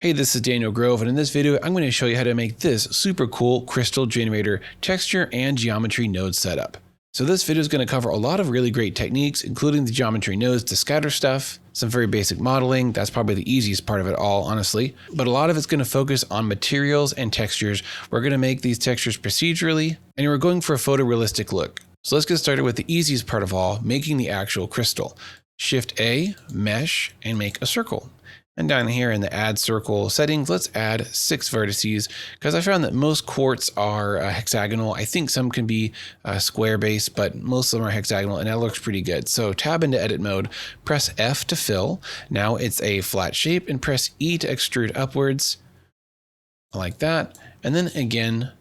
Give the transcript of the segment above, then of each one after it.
Hey, this is Daniel Grove, and in this video, I'm going to show you how to make this super cool crystal generator texture and geometry node setup. So this video is going to cover a lot of really great techniques, including the geometry nodes to scatter stuff, some very basic modeling. That's probably the easiest part of it all, honestly. But a lot of it's going to focus on materials and textures. We're going to make these textures procedurally, and we're going for a photorealistic look. So let's get started with the easiest part of all, making the actual crystal. Shift A, mesh, and make a circle. And down here in the add circle settings, let's add 6 vertices because I found that most quartz are hexagonal. I think some can be square based, but most of them are hexagonal, and that looks pretty good. So tab into edit mode, press F to fill. Now it's a flat shape, and press E to extrude upwards like that. And then again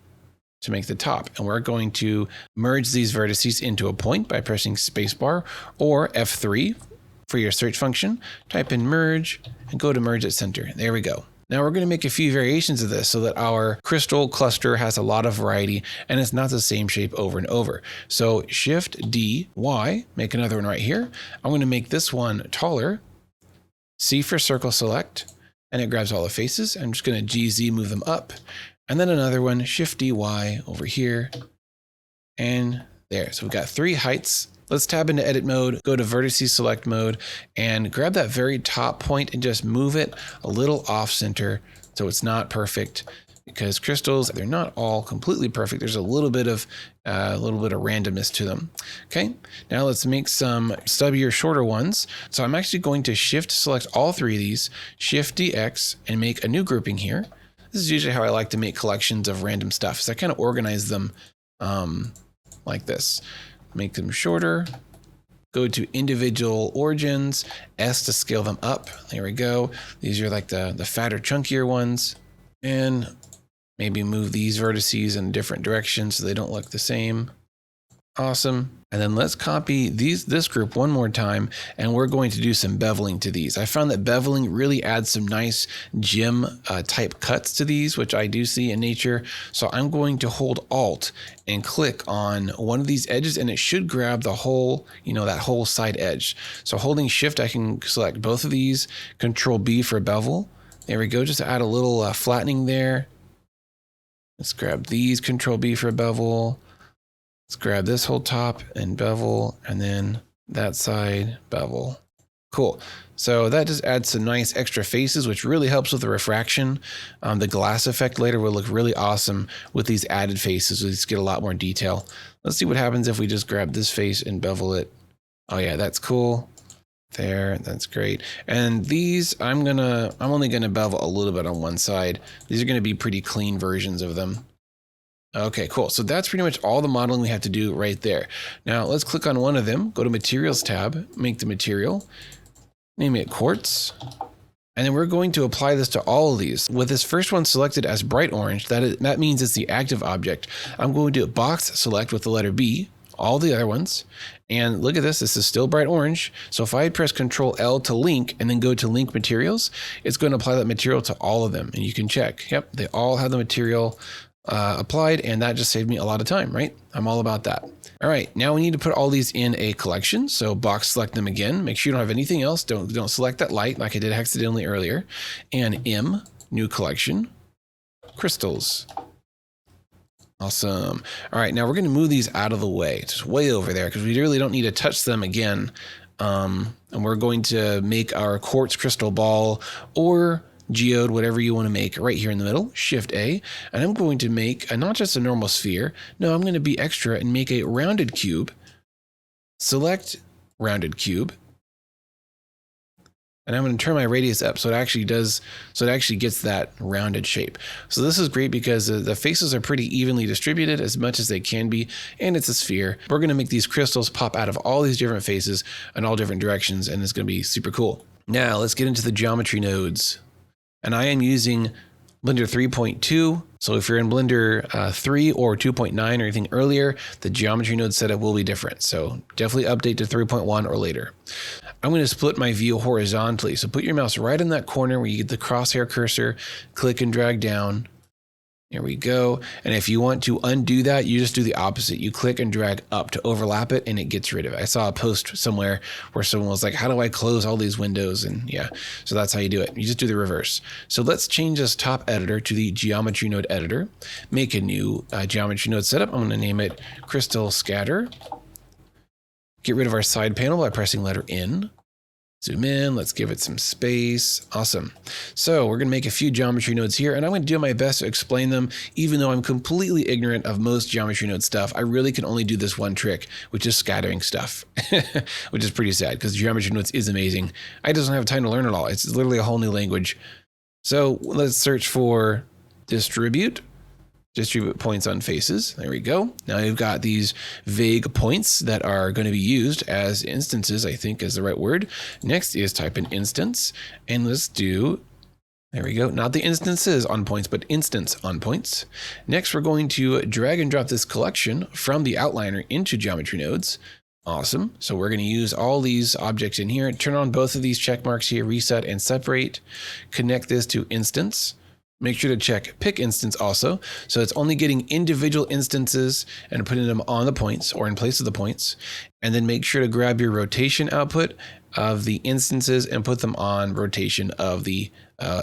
to make the top. And we're going to merge these vertices into a point by pressing spacebar or F3. For your search function, type in merge and go to merge at center. There we go. Now we're going to make a few variations of this so that our crystal cluster has a lot of variety and it's not the same shape over and over. So Shift D, Y, make another one right here. I'm going to make this one taller. C for circle select, and it grabs all the faces. I'm just going to GZ move them up. And then another one, Shift D, Y over here. And there. So we've got 3 heights. Let's tab into edit mode, go to vertices select mode, and grab that very top point and just move it a little off center so it's not perfect, because crystals, they're not all completely perfect. There's a little bit of randomness to them. Okay, now let's make some stubbier, shorter ones. So I'm actually going to shift select all 3 of these, Shift DX, and make a new grouping here. This is usually how I like to make collections of random stuff. So I kind of organize them like this. Make them shorter, go to individual origins, S to scale them up. There we go. These are like the fatter, chunkier ones. And maybe move these vertices in different directions so they don't look the same. Awesome. And then let's copy this group one more time, and we're going to do some beveling to these. I found that beveling really adds some nice gem type cuts to these, which I do see in nature. So I'm going to hold Alt and click on one of these edges, and it should grab the whole, that whole side edge. So holding Shift, I can select both of these, Control B for bevel. There we go, just to add a little flattening there. Let's grab these, Control B for bevel. Let's grab this whole top and bevel, and then that side bevel. Cool. So that just adds some nice extra faces, which really helps with the refraction. The glass effect later will look really awesome with these added faces. We just get a lot more detail. Let's see what happens if we just grab this face and bevel it. Oh yeah, that's cool. There, that's great. And these, I'm only gonna bevel a little bit on one side. These are gonna be pretty clean versions of them. Okay, cool. So that's pretty much all the modeling we have to do right there. Now let's click on one of them, go to Materials tab, make the material, name it Quartz, and then we're going to apply this to all of these. With this first one selected as bright orange, that means it's the active object. I'm going to box select with the letter B, all the other ones, and look at this, this is still bright orange. So if I press Control L to link and then go to link materials, it's going to apply that material to all of them, and you can check. Yep, they all have the material applied, and that just saved me a lot of time, right? I'm all about that. All right, now we need to put all these in a collection. So box select them again. Make sure you don't have anything else. Don't select that light like I did accidentally earlier. And M, new collection, crystals. Awesome. All right, now we're going to move these out of the way, just way over there, because we really don't need to touch them again. And we're going to make our quartz crystal ball or geode, whatever you want to make, right here in the middle, Shift A, and I'm going to make not just a normal sphere. No, I'm going to be extra and make a rounded cube. Select rounded cube, and I'm going to turn my radius up so it actually gets that rounded shape. So this is great because the faces are pretty evenly distributed as much as they can be, and it's a sphere. We're going to make these crystals pop out of all these different faces in all different directions, and it's going to be super cool. Now let's get into the geometry nodes. And I am using Blender 3.2. So if you're in Blender 3 or 2.9 or anything earlier, the geometry node setup will be different. So definitely update to 3.1 or later. I'm going to split my view horizontally. So put your mouse right in that corner where you get the crosshair cursor, click and drag down. There we go. And if you want to undo that, you just do the opposite. You click and drag up to overlap it and it gets rid of it. I saw a post somewhere where someone was like, how do I close all these windows? And yeah, so that's how you do it. You just do the reverse. So let's change this top editor to the geometry node editor, make a new geometry node setup. I'm going to name it Crystal Scatter. Get rid of our side panel by pressing letter N. Zoom in, let's give it some space. Awesome. So we're gonna make a few geometry nodes here, and I'm gonna do my best to explain them, even though I'm completely ignorant of most geometry node stuff. I really can only do this one trick, which is scattering stuff, which is pretty sad because geometry nodes is amazing. I just don't have time to learn it all. It's literally a whole new language. So let's search for distribute points on faces. There we go. Now we've got these vague points that are going to be used as instances, I think is the right word. Next is type in instance, and let's do, there we go, not the instances on points, but instance on points. Next, we're going to drag and drop this collection from the outliner into geometry nodes. Awesome. So we're going to use all these objects in here, turn on both of these check marks here, reset and separate, connect this to instance. Make sure to check pick instance also. So it's only getting individual instances and putting them on the points or in place of the points. And then make sure to grab your rotation output of the instances and put them on rotation of the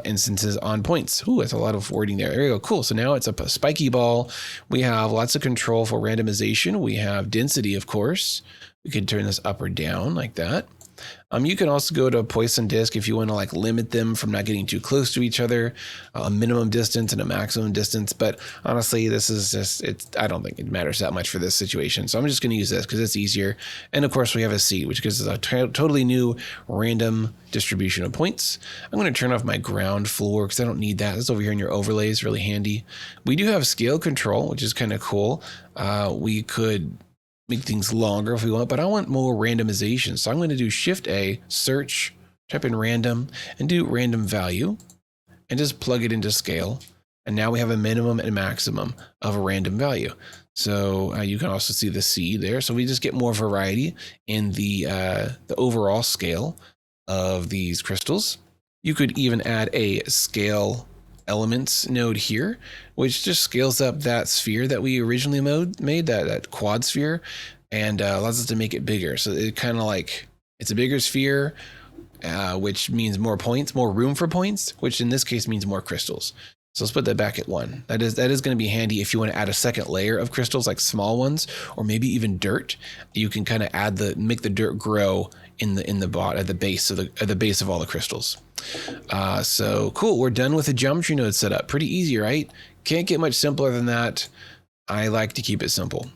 instances on points. Ooh, that's a lot of wording there. There we go. Cool. So now it's a spiky ball. We have lots of control for randomization. We have density, of course. We can turn this up or down like that. You can also go to Poisson disk if you want to like limit them from not getting too close to each other, a minimum distance and a maximum distance. But honestly, this is just, I don't think it matters that much for this situation. So I'm just going to use this because it's easier. And of course we have a seed, which gives us a totally new random distribution of points. I'm going to turn off my ground floor because I don't need that. It's over here in your overlays, really handy. We do have scale control, which is kind of cool. We could make things longer if we want, but I want more randomization. So I'm going to do Shift A, search, type in random, and do random value, and just plug it into scale. And now we have a minimum and maximum of a random value. So you can also see the C there. So we just get more variety in the overall scale of these crystals. You could even add a scale elements node here, which just scales up that sphere that we originally made, that quad sphere, and allows us to make it bigger. So it kind of like, it's a bigger sphere, which means more points, more room for points, which in this case means more crystals. So let's put that back at 1. That is going to be handy if you want to add a second layer of crystals, like small ones, or maybe even dirt. You can kind of make the dirt grow at the base of all the crystals. So cool, we're done with the geometry node setup. Pretty easy, right? Can't get much simpler than that. I like to keep it simple.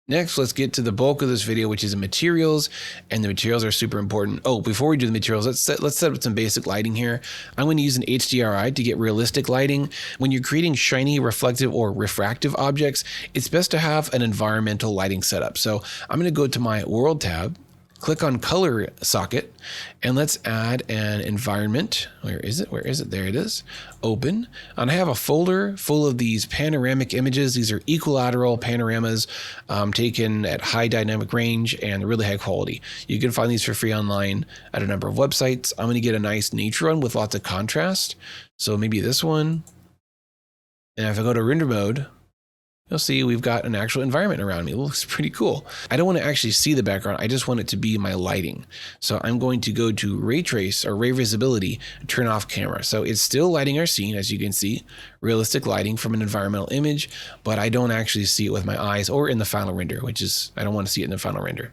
Next, let's get to the bulk of this video, which is the materials, and the materials are super important. Oh, before we do the materials, let's set up some basic lighting here. I'm going to use an HDRI to get realistic lighting. When you're creating shiny, reflective, or refractive objects, it's best to have an environmental lighting setup. So I'm going to go to my World tab, click on Color Socket, and let's add an environment. Where is it? There it is. Open. And I have a folder full of these panoramic images. These are equilateral panoramas taken at high dynamic range and really high quality. You can find these for free online at a number of websites. I'm going to get a nice nature one with lots of contrast. So maybe this one. And if I go to render mode, you'll see we've got an actual environment around me. It looks pretty cool. I don't want to actually see the background. I just want it to be my lighting. So I'm going to go to ray trace or ray visibility and turn off camera. So it's still lighting our scene, as you can see, realistic lighting from an environmental image, but I don't actually see it with my eyes or in the final render, which is, I don't want to see it in the final render.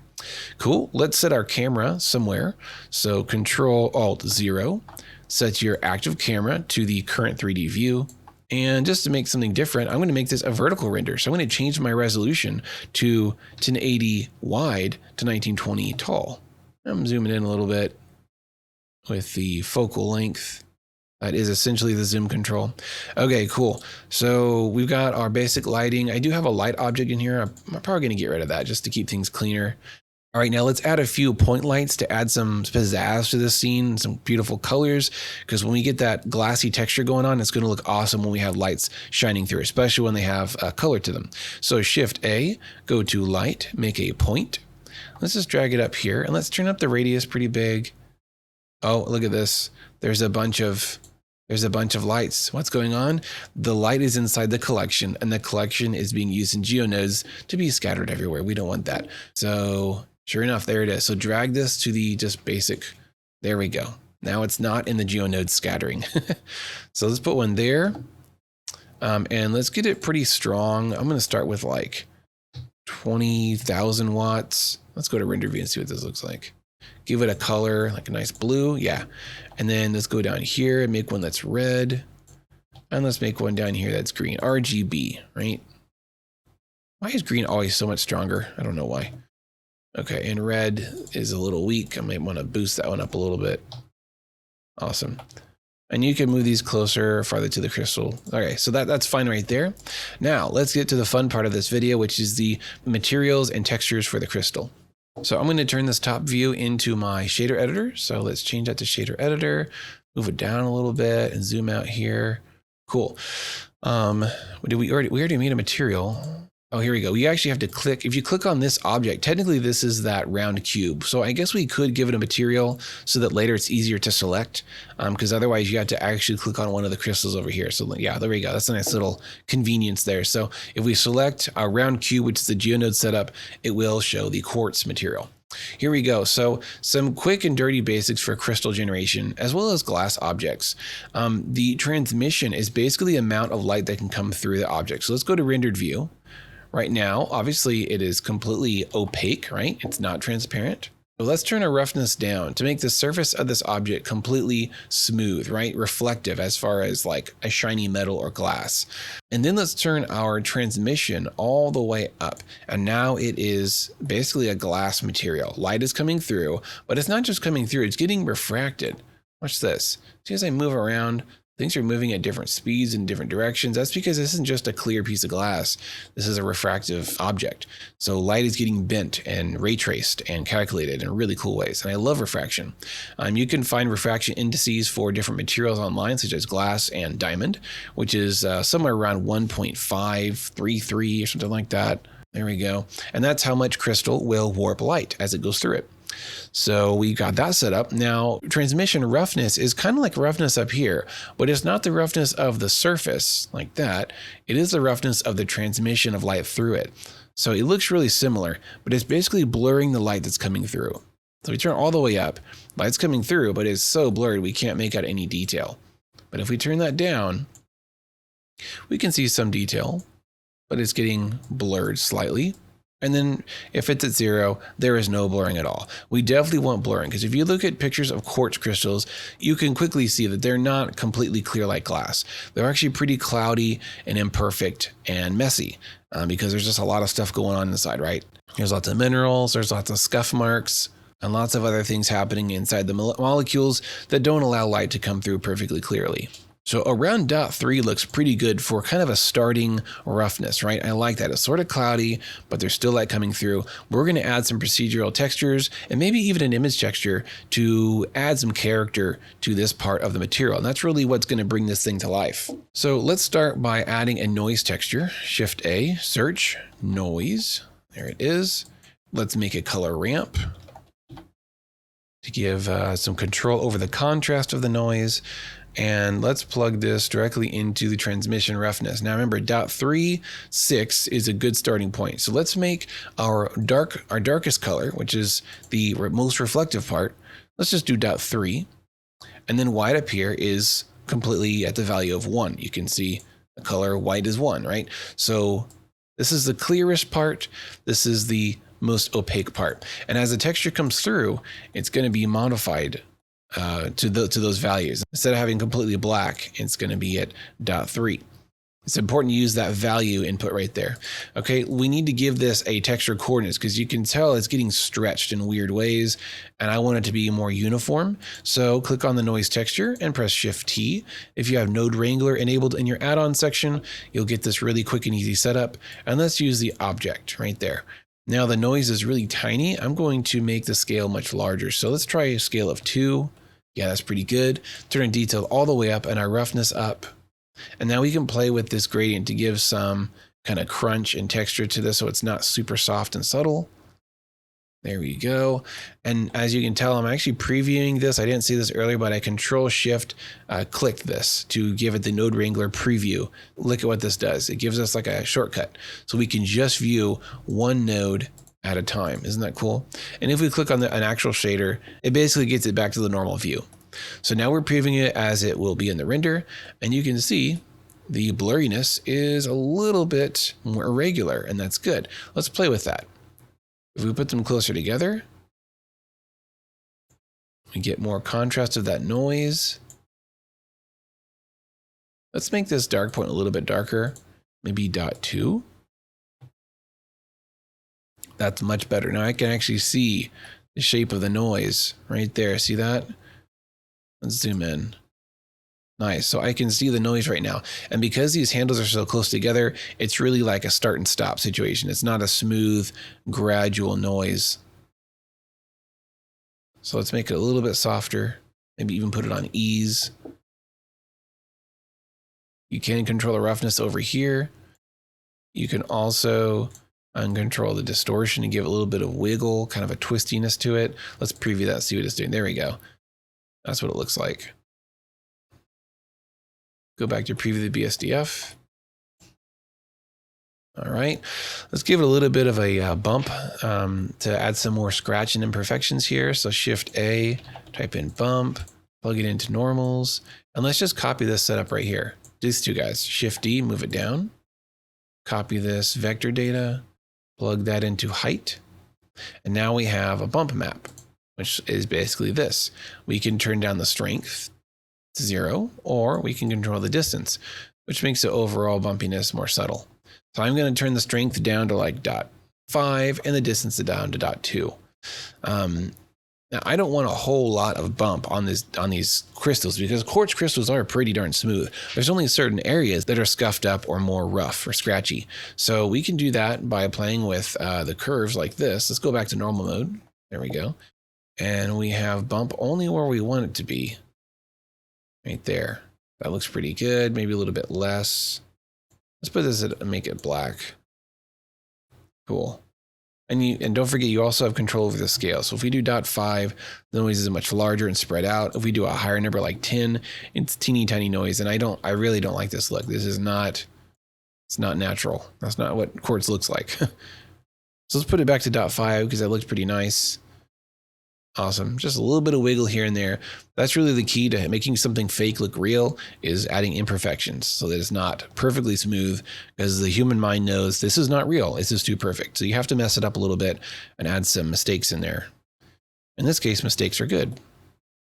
Cool. Let's set our camera somewhere. So Control-Alt-0, set your active camera to the current 3D view. And just to make something different, I'm going to make this a vertical render. So I'm going to change my resolution to 1080 wide to 1920 tall. I'm zooming in a little bit with the focal length. That is essentially the zoom control. Okay, cool. So we've got our basic lighting. I do have a light object in here. I'm probably going to get rid of that just to keep things cleaner. All right, now let's add a few point lights to add some pizzazz to this scene, some beautiful colors, because when we get that glassy texture going on, it's going to look awesome when we have lights shining through, especially when they have color to them. So Shift A, go to light, make a point. Let's just drag it up here, and let's turn up the radius pretty big. Oh, look at this. There's a bunch of There's a bunch of lights. What's going on? The light is inside the collection, and the collection is being used in geonodes to be scattered everywhere. We don't want that. So sure enough, there it is. So drag this to the just basic. There we go. Now it's not in the geonode scattering. So let's put one there. And let's get it pretty strong. I'm going to start with like 20,000 watts. Let's go to render view and see what this looks like. Give it a color, like a nice blue. Yeah. And then let's go down here and make one that's red. And let's make one down here that's green. RGB, right? Why is green always so much stronger? I don't know why. Okay, and red is a little weak. I might want to boost that one up a little bit. Awesome. And you can move these closer or farther to the crystal. Okay, so that's fine right there. Now, let's get to the fun part of this video, which is the materials and textures for the crystal. So I'm going to turn this top view into my shader editor. So let's change that to shader editor, move it down a little bit and zoom out here. Cool. We already made a material. Oh, here we go. You actually have to click. If you click on this object, technically this is that round cube. So I guess we could give it a material so that later it's easier to select, because otherwise you have to actually click on one of the crystals over here. So yeah, there we go. That's a nice little convenience there. So if we select our round cube, which is the geonode setup, it will show the quartz material. Here we go. So some quick and dirty basics for crystal generation, as well as glass objects. The transmission is basically the amount of light that can come through the object. So let's go to rendered view. Right now, obviously it is completely opaque, right? It's not transparent. So let's turn our roughness down to make the surface of this object completely smooth, right? Reflective as far as like a shiny metal or glass. And then let's turn our transmission all the way up. And now it is basically a glass material. Light is coming through, but it's not just coming through, it's getting refracted. Watch this. See, as I move around, things are moving at different speeds in different directions. That's because this isn't just a clear piece of glass. This is a refractive object. So light is getting bent and ray traced and calculated in really cool ways. And I love refraction. You can find refraction indices for different materials online, such as glass and diamond, which is somewhere around 1.533 or something like that. There we go. And that's how much crystal will warp light as it goes through it. So we got that set up. Now, transmission roughness is kind of like roughness up here, but it's not the roughness of the surface like that. It is the roughness of the transmission of light through it. So it looks really similar, but it's basically blurring the light that's coming through. So we turn all the way up, light's coming through, but it's so blurred we can't make out any detail. But if we turn that down, we can see some detail, but it's getting blurred slightly. And then if it's at 0, there is no blurring at all. We definitely want blurring, because if you look at pictures of quartz crystals, you can quickly see that they're not completely clear like glass. They're actually pretty cloudy and imperfect and messy, because there's just a lot of stuff going on inside, right? There's lots of minerals, there's lots of scuff marks, and lots of other things happening inside the molecules that don't allow light to come through perfectly clearly. So around .3 looks pretty good for kind of a starting roughness, right? I like that. It's sort of cloudy, but there's still light coming through. We're going to add some procedural textures and maybe even an image texture to add some character to this part of the material. And that's really what's going to bring this thing to life. So let's start by adding a noise texture. Shift A, search, noise. There it is. Let's make a color ramp to give some control over the contrast of the noise. And let's plug this directly into the transmission roughness. Now remember, .36 is a good starting point. So let's make our darkest color, which is the most reflective part. Let's just do .3. And then white up here is completely at the value of 1. You can see the color white is 1, right? So this is the clearest part. This is the most opaque part. And as the texture comes through, it's going to be modified to those values. Instead of having completely black, it's going to be at .3. It's important to use that value input right there. Okay, we need to give this a texture coordinates, because you can tell it's getting stretched in weird ways, and I want it to be more uniform. So click on the noise texture and press Shift T. If you have Node Wrangler enabled in your add-on section, you'll get this really quick and easy setup. And let's use the object right there. Now the noise is really tiny. I'm going to make the scale much larger. So let's try a scale of 2. Yeah, that's pretty good. Turn detail all the way up and our roughness up. And now we can play with this gradient to give some kind of crunch and texture to this so it's not super soft and subtle. There we go. And as you can tell, I'm actually previewing this. I didn't see this earlier, but I Control-Shift clicked this to give it the Node Wrangler preview. Look at what this does. It gives us like a shortcut. So we can just view one node at a time. Isn't that cool? And if we click on an actual shader, it basically gets it back to the normal view. So now we're previewing it as it will be in the render. And you can see the blurriness is a little bit more irregular, and that's good. Let's play with that. If we put them closer together, we get more contrast of that noise. Let's make this dark point a little bit darker, maybe 0.2. That's much better. Now I can actually see the shape of the noise right there. See that? Let's zoom in. Nice. So I can see the noise right now. And because these handles are so close together, it's really like a start and stop situation. It's not a smooth, gradual noise. So let's make it a little bit softer. Maybe even put it on ease. You can control the roughness over here. You can also uncontrol the distortion and give it a little bit of wiggle, kind of a twistiness to it. Let's preview that, see what it's doing. There we go. That's what it looks like. Go back to preview the BSDF. All right, let's give it a little bit of a bump to add some more scratch and imperfections here. So Shift A, type in bump, plug it into normals, and let's just copy this setup right here. These two guys, Shift D, move it down, copy this vector data, plug that into height, and now we have a bump map, which is basically this. We can turn down the strength to 0, or we can control the distance, which makes the overall bumpiness more subtle. So I'm going to turn the strength down to like 0.5 and the distance down to 0.2. Now I don't want a whole lot of bump on these crystals because quartz crystals are pretty darn smooth. There's only certain areas that are scuffed up or more rough or scratchy. So we can do that by playing with the curves like this. Let's go back to normal mode. There we go. And we have bump only where we want it to be. Right there. That looks pretty good. Maybe a little bit less. Let's put this and make it black. Cool. And don't forget, you also have control over the scale. So if we do 0.5, the noise is much larger and spread out. If we do a higher number like 10, it's teeny tiny noise. And I really don't like this look. This is not, it's not natural. That's not what quartz looks like. So let's put it back to 0.5 because that looks pretty nice. Awesome. Just a little bit of wiggle here and there. That's really the key to making something fake look real, is adding imperfections so that it's not perfectly smooth, because the human mind knows this is not real. This is too perfect. So you have to mess it up a little bit and add some mistakes in there. In this case, mistakes are good.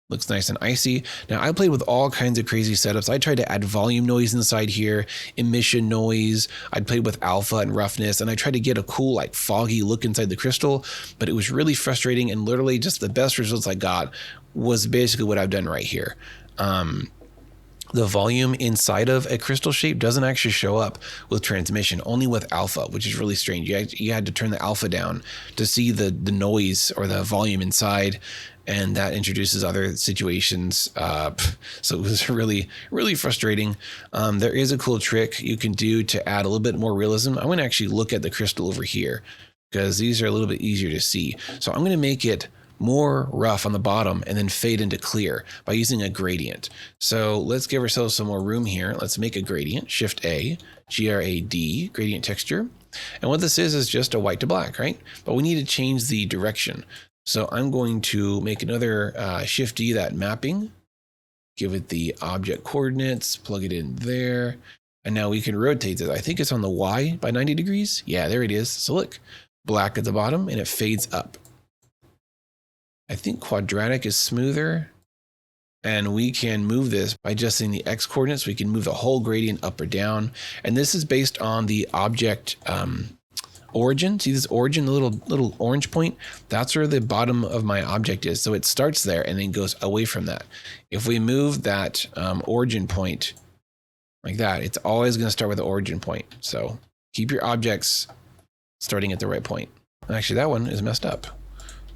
Looks nice and icy. Now I played with all kinds of crazy setups. I tried to add volume noise inside here, emission noise. I played with alpha and roughness, and I tried to get a cool, like foggy look inside the crystal, but it was really frustrating, and literally just the best results I got was basically what I've done right here. The volume inside of a crystal shape doesn't actually show up with transmission, only with alpha, which is really strange. You had to turn the alpha down to see the noise or the volume inside, and that introduces other situations. So it was really, really frustrating. There is a cool trick you can do to add a little bit more realism. I'm going to actually look at the crystal over here because these are a little bit easier to see. So I'm going to make it more rough on the bottom and then fade into clear by using a gradient. So let's give ourselves some more room here. Let's make a gradient, Shift A, GRAD, gradient texture. And what this is just a white to black, right? But we need to change the direction. So I'm going to make another Shift D, that mapping, give it the object coordinates, plug it in there. And now we can rotate it. I think it's on the Y by 90 degrees. Yeah, there it is. So look, black at the bottom and it fades up. I think quadratic is smoother, and we can move this by adjusting the X coordinates. We can move the whole gradient up or down. And this is based on the object origin. See this origin, the little orange point? That's where the bottom of my object is. So it starts there and then goes away from that. If we move that origin point like that, it's always going to start with the origin point. So keep your objects starting at the right point. Actually, that one is messed up.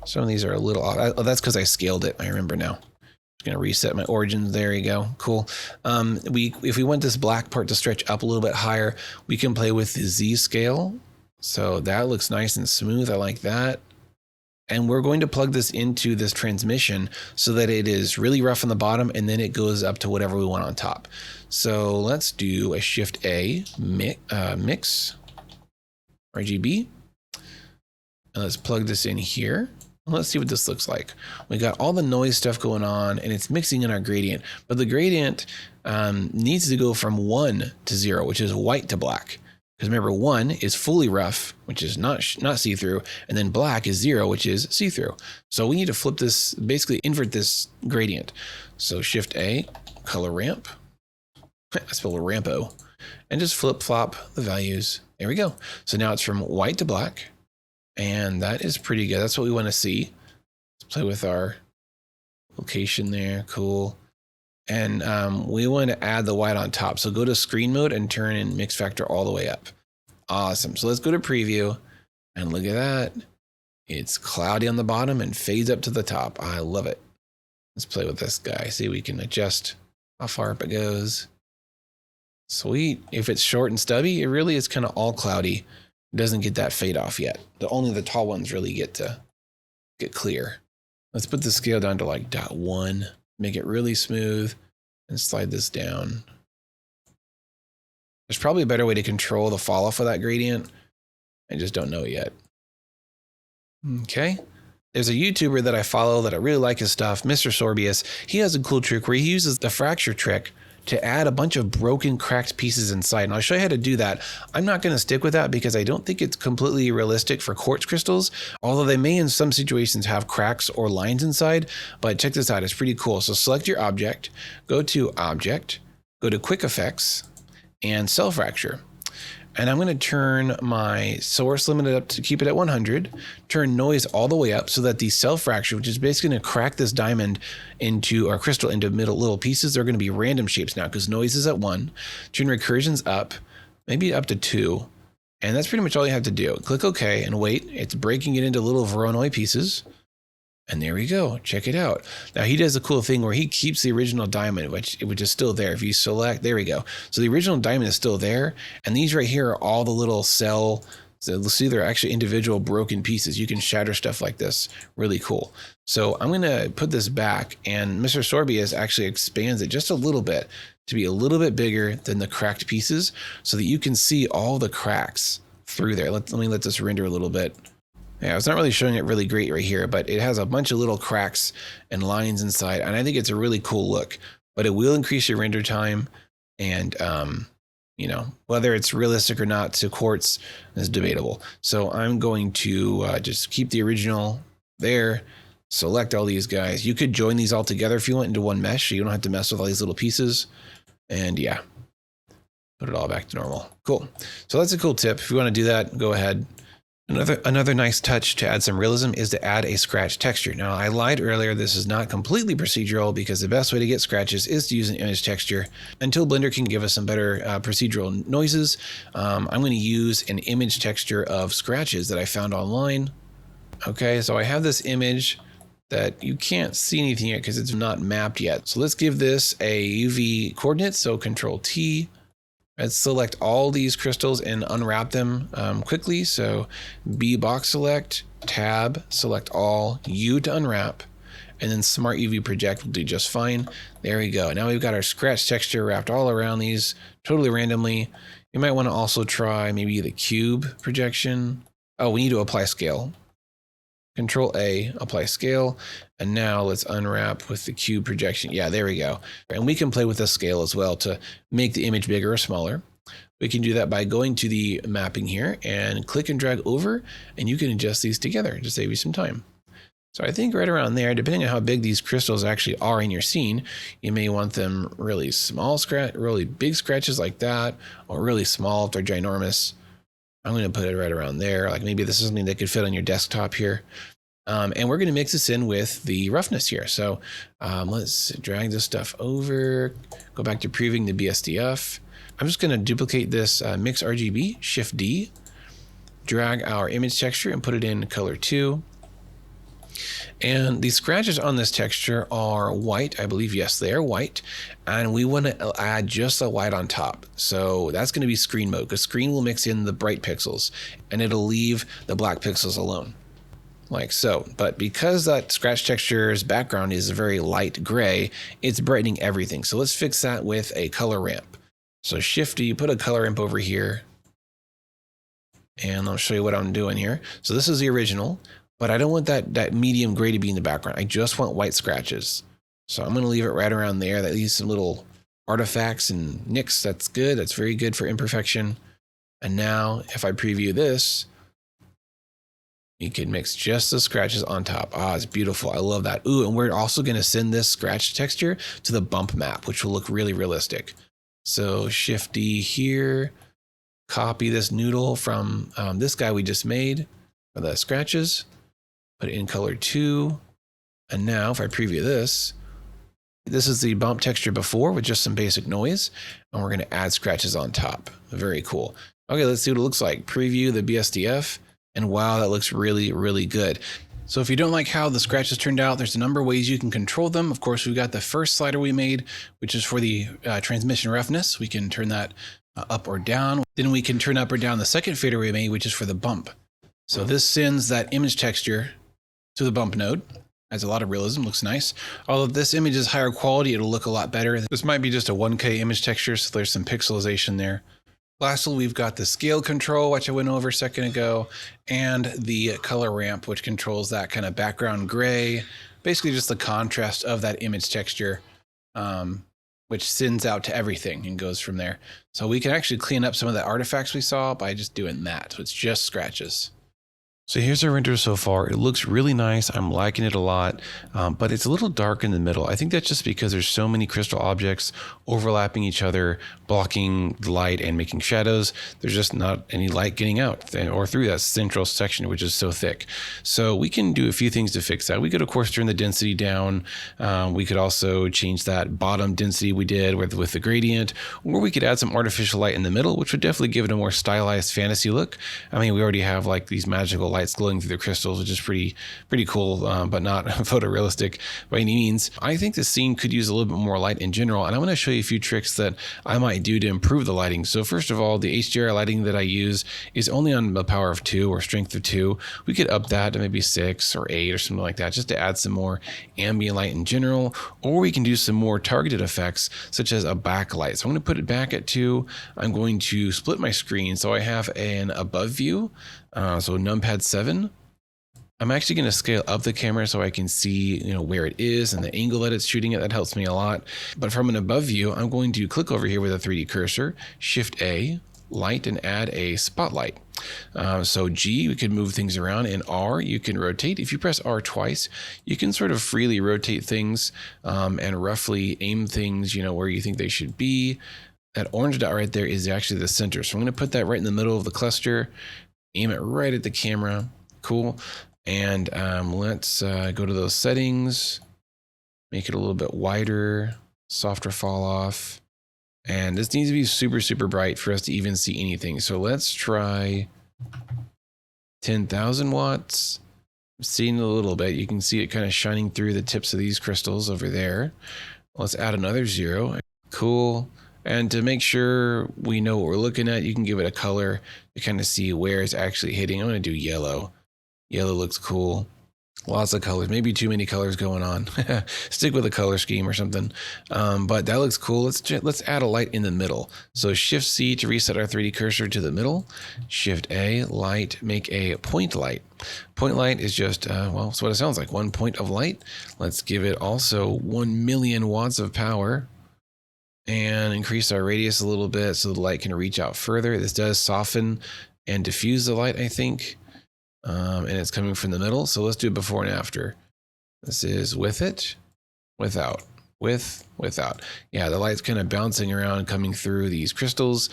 Some of these are a little off. Oh, that's because I scaled it. I remember now. I'm going to reset my origins. There you go. Cool. If we want this black part to stretch up a little bit higher, we can play with the Z scale. So that looks nice and smooth. I like that. And we're going to plug this into this transmission so that it is really rough on the bottom and then it goes up to whatever we want on top. So let's do a Shift A, mix, RGB. And let's plug this in here. Let's see what this looks like. We got all the noise stuff going on and it's mixing in our gradient, but the gradient needs to go from 1 to 0, which is white to black. Because remember, 1 is fully rough, which is not see-through, and then black is 0, which is see-through. So we need to flip this, basically invert this gradient. So Shift A, color ramp. I spelled rampo. And just flip-flop the values. There we go. So now it's from white to black. And that is pretty good. That's what we want to see. Let's play with our location there. Cool. And we want to add the white on top. So go to screen mode and turn in mix factor all the way up. Awesome. So let's go to preview and look at that. It's cloudy on the bottom and fades up to the top. I love it. Let's play with this guy. See, we can adjust how far up it goes. Sweet. If it's short and stubby, it really is kind of all cloudy. It doesn't get that fade off yet. Only the tall ones really get clear. Let's put the scale down to like 0.1. Make it really smooth and slide this down. There's probably a better way to control the fall off of that gradient. I just don't know yet. Okay. There's a YouTuber that I follow that I really like his stuff, Mr. Sorbius. He has a cool trick where he uses the fracture trick to add a bunch of broken, cracked pieces inside. And I'll show you how to do that. I'm not going to stick with that because I don't think it's completely realistic for quartz crystals, although they may in some situations have cracks or lines inside. But check this out, it's pretty cool. So select your object, go to Object, go to Quick Effects, and Cell Fracture. And I'm going to turn my source limited up to keep it at 100, turn noise all the way up so that the cell fracture, which is basically going to crack this diamond into, or crystal into little pieces, they're going to be random shapes now because noise is at 1. Turn recursions up, maybe up to 2. And that's pretty much all you have to do. Click OK and wait. It's breaking it into little Voronoi pieces. And there we go. Check it out. Now he does a cool thing where he keeps the original diamond, which is still there. If you select, there we go. So the original diamond is still there. And these right here are all the little cell. So see, they're actually individual broken pieces. You can shatter stuff like this. Really cool. So I'm going to put this back, and Mr. Sorbius actually expands it just a little bit to be a little bit bigger than the cracked pieces so that you can see all the cracks through there. Let me let this render a little bit. Yeah, it's not really showing it really great right here, but it has a bunch of little cracks and lines inside, and I think it's a really cool look. But it will increase your render time, and you know, whether it's realistic or not to quartz is debatable. So I'm going to just keep the original there, select all these guys. You could join these all together if you want into one mesh, so you don't have to mess with all these little pieces. And yeah, put it all back to normal. Cool. So that's a cool tip. If you want to do that, go ahead. Another nice touch to add some realism is to add a scratch texture. Now, I lied earlier, this is not completely procedural because the best way to get scratches is to use an image texture. Until Blender can give us some better procedural noises, I'm going to use an image texture of scratches that I found online. Okay, so I have this image that you can't see anything yet because it's not mapped yet. So let's give this a UV coordinate, so Control T. Let's select all these crystals and unwrap them quickly. So B box select, tab, select all, U to unwrap, and then Smart UV project will do just fine. There we go. Now we've got our scratch texture wrapped all around these totally randomly. You might want to also try maybe the cube projection. Oh, we need to apply scale. Control A, apply scale. And now let's unwrap with the cube projection. Yeah, there we go. And we can play with the scale as well to make the image bigger or smaller. We can do that by going to the mapping here and click and drag over, and you can adjust these together to save you some time. So I think right around there, depending on how big these crystals actually are in your scene, you may want them really small really big scratches like that, or really small if they're ginormous. I'm going to put it right around there. Like maybe this is something that could fit on your desktop here. And we're going to mix this in with the roughness here. So let's drag this stuff over, go back to previewing the BSDF. I'm just going to duplicate this mix RGB, Shift D, drag our image texture and put it in color 2. And the scratches on this texture are white, I believe. Yes, they are white. And we want to add just the white on top. So that's going to be screen mode, because screen will mix in the bright pixels and it'll leave the black pixels alone. like so. But because that scratch texture's background is a very light gray, it's brightening everything. So let's fix that with a color ramp. So Shift D, put a color ramp over here. And I'll show you what I'm doing here. So this is the original, but I don't want that medium gray to be in the background. I just want white scratches. So I'm going to leave it right around there. That leaves some little artifacts and nicks. That's good. That's very good for imperfection. And now if I preview this, you can mix just the scratches on top. Ah, it's beautiful. I love that. Ooh, and we're also going to send this scratch texture to the bump map, which will look really realistic. So Shift D here, copy this noodle from this guy we just made for the scratches, put it in color 2. And now if I preview this, this is the bump texture before with just some basic noise. And we're going to add scratches on top. Very cool. Okay, let's see what it looks like. Preview the BSDF. And wow, that looks really, really good. So if you don't like how the scratches turned out, there's a number of ways you can control them. Of course, we've got the first slider we made, which is for the transmission roughness. We can turn that up or down. Then we can turn up or down the second fader we made, which is for the bump. So this sends that image texture to the bump node. Adds a lot of realism, looks nice. Although if this image is higher quality, it'll look a lot better. This might be just a 1K image texture, so there's some pixelization there. Lastly, we've got the scale control, which I went over a second ago, and the color ramp, which controls that kind of background gray, basically just the contrast of that image texture, which sends out to everything and goes from there. So we can actually clean up some of the artifacts we saw by just doing that. So it's just scratches. So here's our render so far. It looks really nice. I'm liking it a lot, but it's a little dark in the middle. I think that's just because there's so many crystal objects overlapping each other, blocking the light and making shadows. There's just not any light getting out or through that central section, which is so thick. So we can do a few things to fix that. We could, of course, turn the density down. We could also change that bottom density we did with the gradient, or we could add some artificial light in the middle, which would definitely give it a more stylized fantasy look. I mean, we already have like these magical lights glowing through the crystals, which is pretty cool, but not photorealistic by any means. I think the scene could use a little bit more light in general, and I'm going to show you a few tricks that I might do to improve the lighting. So first of all, the HDRI lighting that I use is only on the power of 2 or strength of 2. We could up that to maybe 6 or 8 or something like that, just to add some more ambient light in general, or we can do some more targeted effects, such as a backlight. So I'm going to put it back at 2. I'm going to split my screen so I have an above view. So numpad 7. I'm actually going to scale up the camera so I can see, where it is and the angle that it's shooting at. That helps me a lot. But from an above view, I'm going to click over here with a 3D cursor, Shift A, light, and add a spotlight. So G, we can move things around, and R, you can rotate. If you press R twice, you can sort of freely rotate things and roughly aim things, where you think they should be. That orange dot right there is actually the center. So I'm going to put that right in the middle of the cluster, aim it right at the camera. Cool. And let's go to those settings, make it a little bit wider, softer fall off. And this needs to be super, super bright for us to even see anything. So let's try 10,000 watts. I'm seeing a little bit. You can see it kind of shining through the tips of these crystals over there. Let's add another 0. Cool. And to make sure we know what we're looking at, you can give it a color to kind of see where it's actually hitting. I'm going to do yellow. Yellow looks cool. Lots of colors, maybe too many colors going on. Stick with a color scheme or something. But that looks cool. Let's add a light in the middle. So Shift C to reset our 3D cursor to the middle. Shift A, light, make a point light. Point light is just, well, it's what it sounds like, 1 point of light. Let's give it also 1 million watts of power. And increase our radius a little bit so the light can reach out further. This does soften and diffuse the light, I think. And it's coming from the middle. So let's do it before and after. This is with it, without, without. Yeah, the light's kind of bouncing around, coming through these crystals.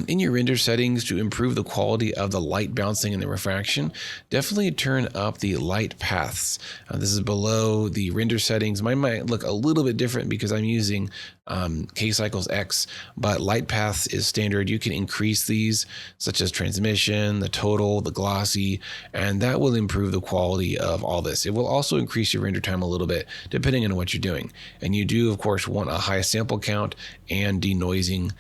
In your render settings, to improve the quality of the light bouncing and the refraction, definitely turn up the light paths. This is below the render settings. Mine might look a little bit different because I'm using K-Cycles X, but light paths is standard. You can increase these, such as transmission, the total, the glossy, and that will improve the quality of all this. It will also increase your render time a little bit, depending on what you're doing. And you do, of course, want a high sample count and denoising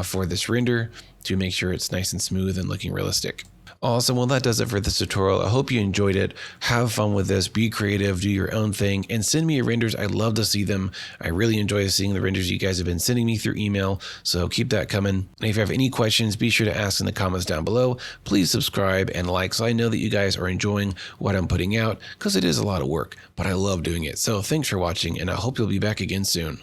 for this render to make sure it's nice and smooth and looking realistic. Awesome. Well, that does it for this tutorial. I hope you enjoyed it. Have fun with this. Be creative. Do your own thing. And send me your renders. I'd love to see them. I really enjoy seeing the renders you guys have been sending me through email. So keep that coming. And if you have any questions, be sure to ask in the comments down below. Please subscribe and like so I know that you guys are enjoying what I'm putting out, because it is a lot of work, but I love doing it. So thanks for watching, and I hope you'll be back again soon.